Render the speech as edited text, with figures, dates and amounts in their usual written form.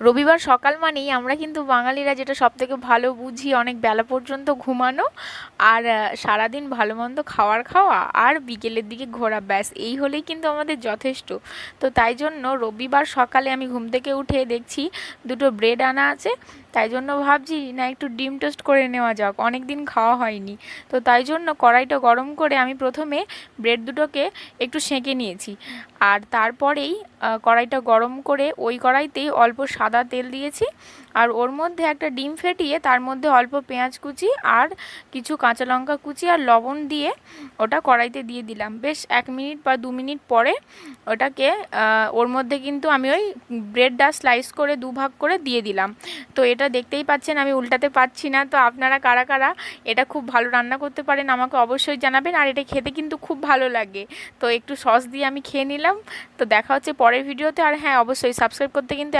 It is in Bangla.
রবিবার সকাল মানেই আমরা কিন্তু বাঙালিরা যেটা সবথেকে ভালো বুঝি, অনেক বেলা পর্যন্ত ঘুমানো আর সারাদিন ভালো মন্দ খাওয়া আর বিকেলের দিকে ঘোরা, ব্যাস এই হলেই কিন্তু আমাদের যথেষ্ট। তো তাই জন্য রবিবার সকালে আমি ঘুম থেকে উঠে দেখছি দুটো ব্রেড আনা আছে, তাই জন্য ভাবছি না একটু ডিম টোস্ট করে নেওয়া যাক, অনেক দিন খাওয়া হয়নি। তো তাই জন্য কড়াইটা গরম করে আমি প্রথমে ব্রেড দুটোকে একটু সেঁকে নিয়েছি, আর তারপরেই কড়াইটা গরম করে ওই কড়াইতেই অল্প সাদা তেল দিয়েছি, আর ওর মধ্যে একটা ডিম ফেটিয়ে তার মধ্যে অল্প পেঁয়াজ কুচি আর কিছু কাঁচা লঙ্কা কুচি আর লবণ দিয়ে ওটা কড়াইতে দিয়ে দিলাম। বেশ 1 মিনিট বা 2 মিনিট পরে ওটাকে ওর মধ্যে কিন্তু আমি ওই ব্রেডটা স্লাইস করে দুভাগ করে দিয়ে দিলাম। তো এটা দেখতেই পাচ্ছেন আমি উল্টাতে পারছি না। তো আপনারা কারা কারা এটা খুব ভালো রান্না করতে পারেন আমাকে অবশ্যই জানাবেন, আর এটা খেতে কিন্তু খুব ভালো লাগে। তো একটু সস দিয়ে আমি খেয়ে নিলাম। তো দেখা হচ্ছে পরের ভিডিওতে, আর হ্যাঁ অবশ্যই সাবস্ক্রাইব করতে কিন্তু